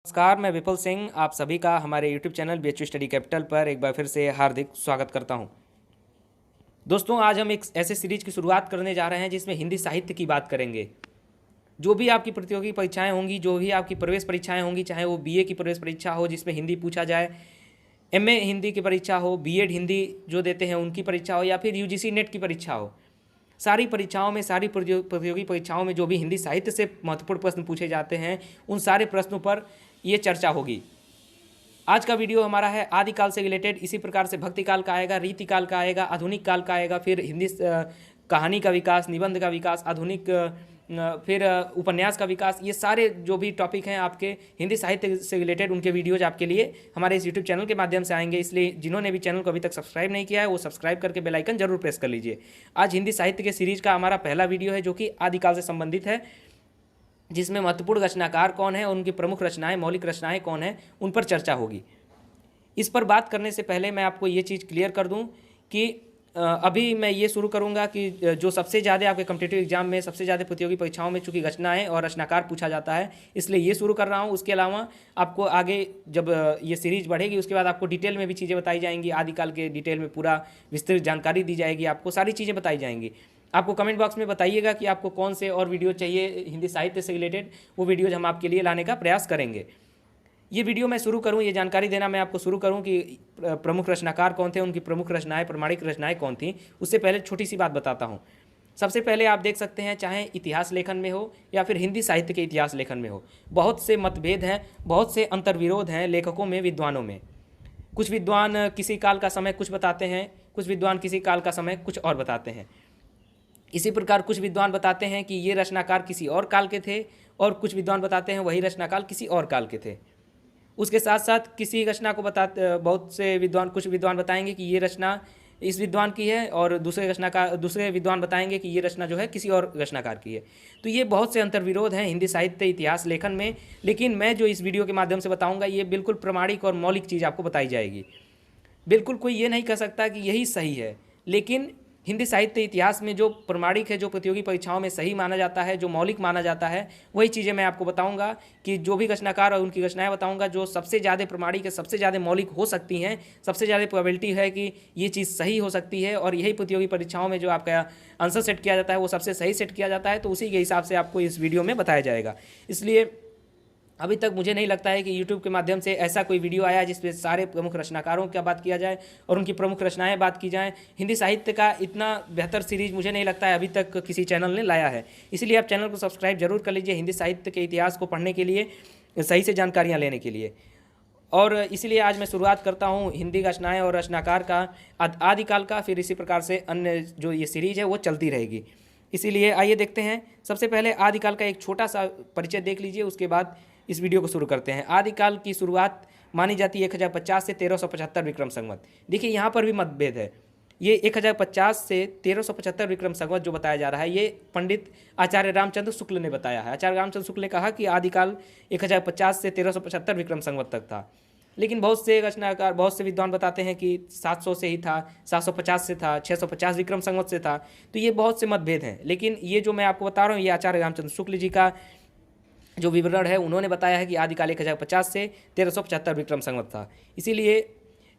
नमस्कार, मैं विपुल सिंह आप सभी का हमारे YouTube channel BHU study capital पर एक बार फिर से हार्दिक स्वागत करता हूं। दोस्तों, आज हम एक ऐसे सीरीज की शुरुआत करने जा रहे हैं जिसमें हिंदी साहित्य की बात करेंगे। जो भी आपकी प्रतियोगी परीक्षाएं होंगी, जो भी आपकी प्रवेश परीक्षाएं होंगी, चाहे वो BA की प्रवेश परीक्षा हो जिसमें हिंदी पूछा जाए, MA हिंदी की परीक्षा हो, B.Ed हिंदी जो देते हैं उनकी परीक्षा हो, या फिर UGC नेट की परीक्षा हो, सारी परीक्षाओं में, सारी प्रतियोगी परीक्षाओं में जो भी हिंदी साहित्य से महत्वपूर्ण प्रश्न पूछे जाते हैं, उन सारे प्रश्नों पर ये चर्चा होगी। आज का वीडियो हमारा है आदिकाल से रिलेटेड। इसी प्रकार से भक्ति काल का आएगा, रीति काल का आएगा, आधुनिक काल का आएगा, फिर हिंदी कहानी का विकास, निबंध का विकास, आधुनिक फिर उपन्यास का विकास। ये सारे जो भी टॉपिक हैं आपके हिंदी साहित्य से रिलेटेड, उनके वीडियोज आपके लिए हमारे इस यूट्यूब चैनल के माध्यम से आएंगे। इसलिए जिन्होंने भी चैनल को अभी तक सब्सक्राइब नहीं किया है वो सब्सक्राइब करके बेल आइकन जरूर प्रेस कर लीजिए। आज हिंदी साहित्य के सीरीज का हमारा पहला वीडियो है जो कि आदिकाल से संबंधित है, जिसमें महत्वपूर्ण रचनाकार कौन है, उनकी प्रमुख रचनाएं, मौलिक रचनाएं कौन हैं, उन पर चर्चा होगी। इस पर बात करने से पहले मैं आपको ये चीज़ क्लियर कर दूं कि अभी मैं ये शुरू करूंगा कि जो सबसे ज़्यादा आपके कॉम्पिटिटिव एग्जाम में, सबसे ज़्यादा प्रतियोगी परीक्षाओं में चूँकि रचनाएं और रचनाकार पूछा जाता है, इसलिए ये शुरू कर रहा हूँ। उसके अलावा आपको आगे जब ये सीरीज बढ़ेगी उसके बाद आपको डिटेल में भी चीज़ें बताई जाएंगी। आदिकाल के डिटेल में पूरा विस्तृत जानकारी दी जाएगी, आपको सारी चीज़ें बताई जाएंगी। आपको कमेंट बॉक्स में बताइएगा कि आपको कौन से और वीडियो चाहिए हिंदी साहित्य से रिलेटेड, वो वीडियोज हम आपके लिए लाने का प्रयास करेंगे। ये वीडियो मैं शुरू करूं, ये जानकारी देना मैं आपको शुरू करूं कि प्रमुख रचनाकार कौन थे, उनकी प्रमुख रचनाएं, प्रमाणिक रचनाएं कौन थीं। उससे पहले छोटी सी बात बताता हूं। सबसे पहले आप देख सकते हैं, चाहे इतिहास लेखन में हो या फिर हिंदी साहित्य के इतिहास लेखन में हो, बहुत से मतभेद हैं, बहुत से अंतर्विरोध हैं लेखकों में, विद्वानों में। कुछ विद्वान किसी काल का समय कुछ बताते हैं, कुछ विद्वान किसी काल का समय कुछ और बताते हैं। इसी प्रकार कुछ विद्वान बताते हैं कि ये रचनाकार किसी और काल के थे, और कुछ विद्वान बताते हैं वही रचनाकाल किसी और काल के थे। उसके साथ साथ किसी रचना को बहुत से विद्वान, कुछ विद्वान बताएंगे कि ये रचना इस विद्वान की है, और दूसरे विद्वान बताएंगे कि ये रचना जो है किसी और रचनाकार की है। तो ये बहुत से अंतर्विरोध हैं हिंदी साहित्य इतिहास लेखन में। लेकिन मैं जो इस वीडियो के माध्यम से बताऊंगा ये बिल्कुल प्रमाणिक और मौलिक चीज़ आपको बताई जाएगी। बिल्कुल कोई ये नहीं कह सकता कि यही सही है, लेकिन हिंदी साहित्य इतिहास में जो प्रमाणिक है, जो प्रतियोगी परीक्षाओं में सही माना जाता है, जो मौलिक माना जाता है, वही चीज़ें मैं आपको बताऊंगा। कि जो भी रचनाकार और उनकी रचनाएं बताऊंगा जो सबसे ज़्यादा प्रमाणिक है, सबसे ज़्यादा मौलिक हो सकती हैं, सबसे ज़्यादा प्रोबेबिलिटी है कि ये चीज़ सही हो सकती है, और यही प्रतियोगी परीक्षाओं में जो आपका आंसर सेट किया जाता है वो सबसे सही सेट किया जाता है। तो उसी के हिसाब से आपको इस वीडियो में बताया जाएगा। इसलिए अभी तक मुझे नहीं लगता है कि YouTube के माध्यम से ऐसा कोई वीडियो आया जिसमें सारे प्रमुख रचनाकारों की बात किया जाए और उनकी प्रमुख रचनाएं बात की जाएं। हिंदी साहित्य का इतना बेहतर सीरीज मुझे नहीं लगता है अभी तक किसी चैनल ने लाया है। इसीलिए आप चैनल को सब्सक्राइब जरूर कर लीजिए हिंदी साहित्य के इतिहास को पढ़ने के लिए, सही से जानकारियाँ लेने के लिए। और इसीलिए आज मैं शुरुआत करता हूँ हिंदी रचनाएँ और रचनाकार का, आदिकाल का, फिर इसी प्रकार से अन्य जो ये सीरीज है वो चलती रहेगी। इसीलिए आइए देखते हैं। सबसे पहले आदिकाल का एक छोटा सा परिचय देख लीजिए, उसके बाद इस वीडियो को शुरू करते हैं। आदिकाल की शुरुआत मानी जाती है 1050 से 1375 विक्रम संवत। देखिए यहाँ पर भी मतभेद है। ये 1050 से 1375 विक्रम संवत जो बताया जा रहा है, ये पंडित आचार्य रामचंद्र शुक्ल ने बताया है। आचार्य रामचंद्र शुक्ल ने कहा कि आदिकाल 1050 से 1375 विक्रम संवत तक था। लेकिन बहुत से रचनाकार, बहुत से विद्वान बताते हैं कि 700 से ही था, 750 से था, 650 विक्रम संवत से था। तो ये बहुत से मतभेद हैं। लेकिन ये जो मैं आपको बता रहा हूँ ये आचार्य रामचंद्र शुक्ल जी का जो विवरण है, उन्होंने बताया है कि आदिकाल 1050 से 1375 विक्रम संवत था। इसीलिए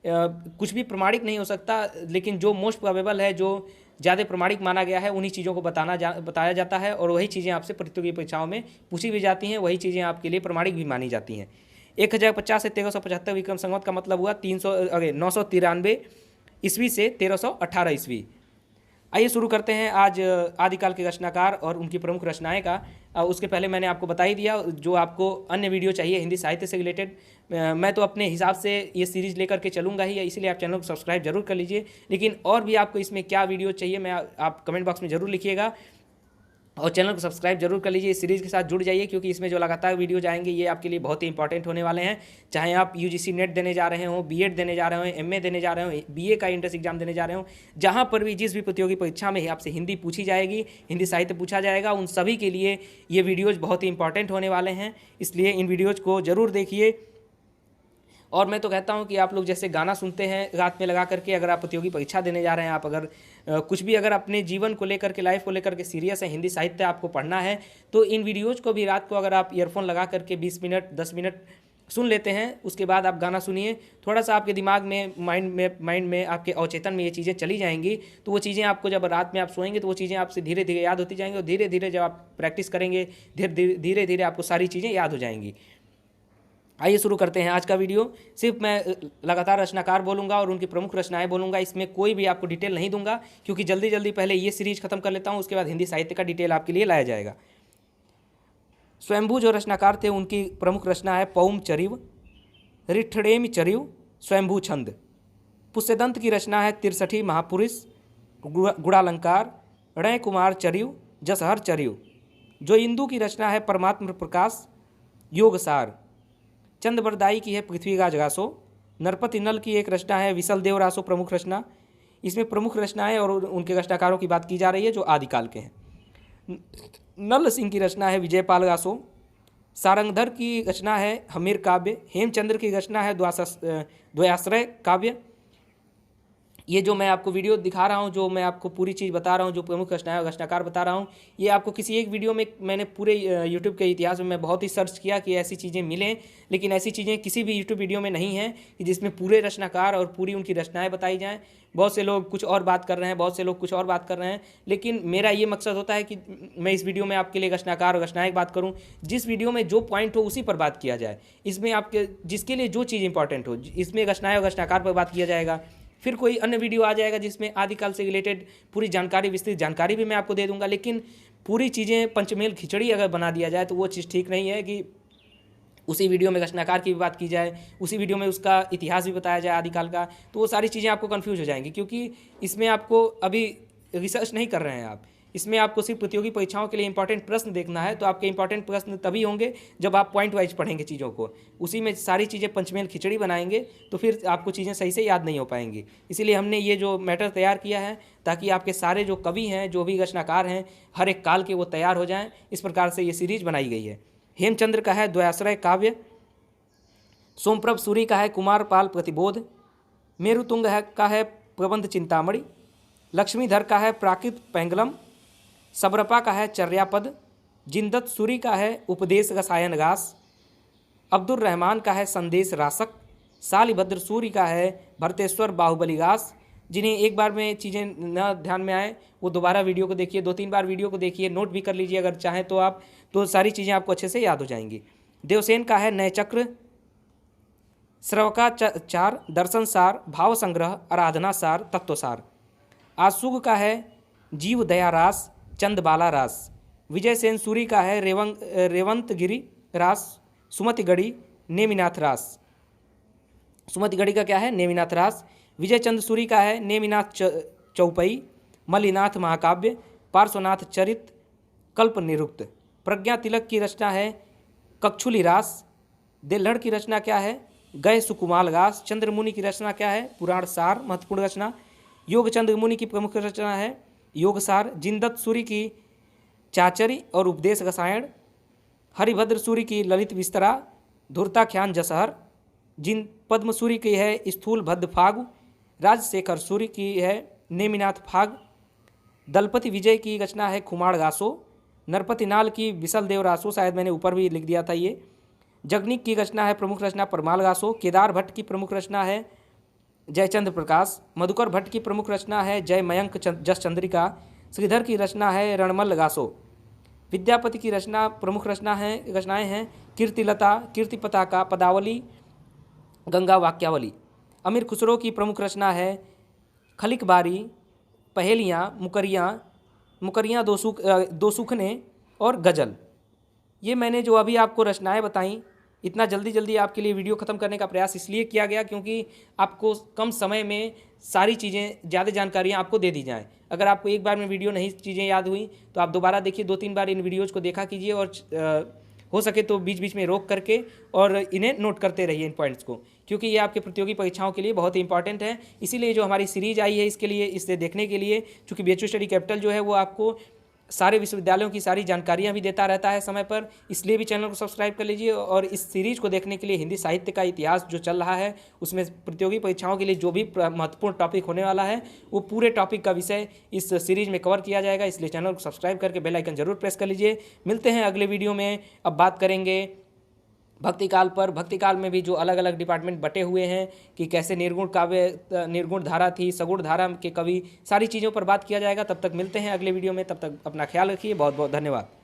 कुछ भी प्रमाणिक नहीं हो सकता, लेकिन जो मोस्ट प्रोबेबल है, जो ज़्यादा प्रमाणिक माना गया है, उन्हीं चीज़ों को बताया जाता है, और वही चीज़ें आपसे प्रतियोगी परीक्षाओं में पूछी भी जाती हैं, वही चीज़ें आपके लिए प्रमाणिक भी मानी जाती हैं। 1050 से 1375 विक्रम संवत का मतलब हुआ 993 ईस्वी से 1318 ईस्वी। आइए शुरू करते हैं आज आदिकाल के रचनाकार और उनकी प्रमुख रचनाएं का। उसके पहले मैंने आपको बता ही दिया, जो आपको अन्य वीडियो चाहिए हिंदी साहित्य से रिलेटेड, मैं तो अपने हिसाब से ये सीरीज़ लेकर के चलूँगा ही, इसलिए आप चैनल को सब्सक्राइब जरूर कर लीजिए। लेकिन और भी आपको इसमें क्या वीडियो चाहिए आप कमेंट बॉक्स में ज़रूर लिखिएगा, और चैनल को सब्सक्राइब जरूर कर लीजिए। इस सीरीज़ के साथ जुड़ जाइए, क्योंकि इसमें जो लगातार वीडियो जाएंगे ये आपके लिए बहुत ही इंपॉर्टेंट होने वाले हैं। चाहे आप UGC नेट देने जा रहे हो, B.Ed देने जा रहे हो, MA देने जा रहे हो, BA का एंट्रेंस एग्जाम देने जा रहे हो, जहाँ पर भी जिस भी प्रतियोगी परीक्षा में आपसे हिंदी पूछी जाएगी, हिंदी साहित्य पूछा जाएगा, उन सभी के लिए ये वीडियोज़ बहुत ही इंपॉर्टेंट होने वाले हैं। इसलिए इन वीडियोज़ को ज़रूर देखिए। और मैं तो कहता हूँ कि आप लोग जैसे गाना सुनते हैं रात में लगा करके, अगर आप प्रतियोगी परीक्षा देने जा रहे हैं, आप अगर कुछ भी अगर अपने जीवन को लेकर के, लाइफ को लेकर के सीरियस है, हिंदी साहित्य आपको पढ़ना है, तो इन वीडियोज़ को भी रात को अगर आप ईयरफोन लगा करके 20 मिनट 10 मिनट सुन लेते हैं, उसके बाद आप गाना सुनिए, थोड़ा सा आपके दिमाग में माइंड में आपके अवचेतन में ये चीज़ें चली जाएंगी। तो वो चीज़ें आपको जब रात में आप सोएंगे तो वो चीज़ें आपसे धीरे धीरे याद होती जाएंगी, और धीरे धीरे जब आप प्रैक्टिस करेंगे धीरे धीरे आपको सारी चीज़ें याद हो जाएंगी। आइए शुरू करते हैं आज का वीडियो। सिर्फ मैं लगातार रचनाकार बोलूँगा और उनकी प्रमुख रचनाएं बोलूँगा, इसमें कोई भी आपको डिटेल नहीं दूंगा, क्योंकि जल्दी जल्दी पहले ये सीरीज खत्म कर लेता हूँ, उसके बाद हिंदी साहित्य का डिटेल आपके लिए लाया जाएगा। स्वयंभू जो रचनाकार थे उनकी प्रमुख रचना है पौम चरिव, रिठड़ेम चरिव, स्वयंभू छंद। पुष्यदंत की रचना है तिरसठी महापुरुष, गुणालंकार, णय कुमार चरिव, जसहर चरिव। जो इंदु की रचना है परमात्म प्रकाश, योगसार। चंद्रबरदाई की है पृथ्वी का जगासो। नरपति नल की एक रचना है विसल देव रासो, प्रमुख रचना। इसमें प्रमुख रचनाएं और उनके रचनाकारों की बात की जा रही है जो आदिकाल के हैं। नल सिंह की रचना है विजयपाल गासो। सारंगधर की रचना है हमीर काव्य। हेमचंद्र की रचना है द्वयाश्रय काव्य। ये जो मैं आपको वीडियो दिखा रहा हूँ, जो मैं आपको पूरी चीज़ बता रहा हूँ, जो प्रमुख रचनाकार बता रहा हूँ, ये आपको किसी एक वीडियो में, मैंने पूरे यूट्यूब के इतिहास में मैं बहुत ही सर्च किया कि ऐसी चीज़ें मिलें, लेकिन ऐसी चीज़ें किसी भी यूट्यूब वीडियो में नहीं हैं कि जिसमें पूरे रचनाकार और पूरी उनकी रचनाएँ बताई जाएँ। बहुत से लोग कुछ और बात कर रहे हैं, बहुत से लोग कुछ और बात कर रहे हैं, लेकिन मेरा ये मकसद होता है कि मैं इस वीडियो में आपके लिए रचनाकार और रचनाएँ बात करूँ। जिस वीडियो में जो पॉइंट हो उसी पर बात किया जाए, इसमें आपके जिसके लिए जो चीज़ इंपॉर्टेंट हो, इसमें रचनाएँ और रचनाकार पर बात किया जाएगा। फिर कोई अन्य वीडियो आ जाएगा जिसमें आदिकाल से रिलेटेड पूरी जानकारी, विस्तृत जानकारी भी मैं आपको दे दूंगा। लेकिन पूरी चीज़ें पंचमेल खिचड़ी अगर बना दिया जाए तो वो चीज़ ठीक नहीं है कि उसी वीडियो में रचनाकार की भी बात की जाए, उसी वीडियो में उसका इतिहास भी बताया जाए आदिकाल का, तो वो सारी चीज़ें आपको कन्फ्यूज हो जाएंगी, क्योंकि इसमें आपको अभी रिसर्च नहीं कर रहे हैं आप। इसमें आपको सिर्फ प्रतियोगी परीक्षाओं के लिए इंपॉर्टेंट प्रश्न देखना है। तो आपके इंपॉर्टेंट प्रश्न तभी होंगे जब आप पॉइंट वाइज पढ़ेंगे चीज़ों को, उसी में सारी चीज़ें पंचमेल खिचड़ी बनाएंगे तो फिर आपको चीज़ें सही से याद नहीं हो पाएंगी। इसीलिए हमने ये जो मैटर तैयार किया है ताकि आपके सारे जो कवि हैं, जो भी रचनाकार हैं, हर एक काल के वो तैयार हो जाएँ। इस प्रकार से ये सीरीज बनाई गई है। हेमचंद्र का है द्वयाश्रय काव्य। सोमप्रभ सूरी का है कुमारपाल प्रतिबोध। मेरुतुंग का है प्रबंध चिंतामणि। लक्ष्मीधर का है प्राकृत पैंगलम। सबरपा का है चर्यापद। जिंदत सूरी का है उपदेश रसायन रास। अब्दुल रहमान का है संदेश रासक। शालिभद्र सूरी का है भरतेश्वर बाहुबली रास। जिन्हें एक बार में चीज़ें न ध्यान में आए वो दोबारा वीडियो को देखिए, 2-3 बार वीडियो को देखिए, नोट भी कर लीजिए अगर चाहें तो आप, तो सारी चीज़ें आपको अच्छे से याद हो जाएंगी। देवसेन का है नय चक्र। श्रवकाचार दर्शन सार, भाव संग्रह, आराधना सार, तत्वसार। आशुग का है जीव दया रास, चंदबाला रास। विजय सेन सूरी का है रेवंतगिरी रास। सुमतिगढ़ी नेमिनाथ रास। सुमतिगढ़ी का क्या है? नेमिनाथ रास। विजय चंद सूरी का है नेमिनाथ चौपई, मलिनाथ महाकाव्य, पार्श्वनाथ चरित, कल्प निरुक्त। प्रज्ञा तिलक की रचना है कक्षुली रास। देल्हड़ की रचना क्या है? गय सुकुमाल रास। चंद्रमुनि की रचना क्या है? पुराण सार, महत्वपूर्ण रचना। योग चंद्रमुनि की प्रमुख रचना है योगसार। जिंदत सूरी की चाचरी और उपदेश रसायन। हरिभद्र सूरी की ललित विस्तरा, धुरताख्यान जसहर। जिन पद्म सूरी की है स्थूल भद्द फाग। राजशेखर सूरी की है नेमिनाथ फाग। दलपति विजय की रचना है खुमाड़ रासो। नरपति नाल की विसल देव रासो, शायद मैंने ऊपर भी लिख दिया था ये। जगनिक की रचना है प्रमुख रचना परमाल रासो। केदार भट्ट की प्रमुख रचना है जयचंद्र प्रकाश। मधुकर भट्ट की प्रमुख रचना है जय मयंक जस चंद्रिका। श्रीधर की रचना है रणमल गासो। विद्यापति की रचना प्रमुख रचनाएं हैं कीर्तिलता, कीर्ति पताका, पदावली, गंगा वाक्यावली। अमीर खुसरो की प्रमुख रचना है खलिकबारी, पहेलियाँ, मुकरियाँ दो सुखने और गज़ल। ये मैंने जो अभी आपको रचनाएं बताई, इतना जल्दी आपके लिए वीडियो ख़त्म करने का प्रयास इसलिए किया गया क्योंकि आपको कम समय में सारी चीज़ें, ज़्यादा जानकारियाँ आपको दे दी जाएँ। अगर आपको एक बार में वीडियो नहीं चीज़ें याद हुई तो आप दोबारा देखिए, 2-3 बार इन वीडियोज़ को देखा कीजिए और हो सके तो बीच बीच में रोक करके और इन्हें नोट करते रहिए इन पॉइंट्स को, क्योंकि ये आपके प्रतियोगी परीक्षाओं के लिए बहुत ही इंपॉर्टेंट है। इसीलिए जो हमारी सीरीज आई है इसके लिए, इसे देखने के लिए, चूँकि BHU स्टडी कैपिटल जो है वो आपको सारे विश्वविद्यालयों की सारी जानकारियाँ भी देता रहता है समय पर, इसलिए भी चैनल को सब्सक्राइब कर लीजिए। और इस सीरीज़ को देखने के लिए हिंदी साहित्य का इतिहास जो चल रहा है उसमें प्रतियोगी परीक्षाओं के लिए जो भी महत्वपूर्ण टॉपिक होने वाला है वो पूरे टॉपिक का विषय इस सीरीज़ में कवर किया जाएगा। इसलिए चैनल को सब्सक्राइब करके बेल आइकन जरूर प्रेस कर लीजिए। मिलते हैं अगले वीडियो में। अब बात करेंगे भक्तिकाल पर, भक्तिकाल में भी जो अलग अलग डिपार्टमेंट बटे हुए हैं कि कैसे निर्गुण काव्य, निर्गुण धारा थी, सगुण धारा के कवि, सारी चीज़ों पर बात किया जाएगा। तब तक मिलते हैं अगले वीडियो में, तब तक अपना ख्याल रखिए। बहुत बहुत धन्यवाद।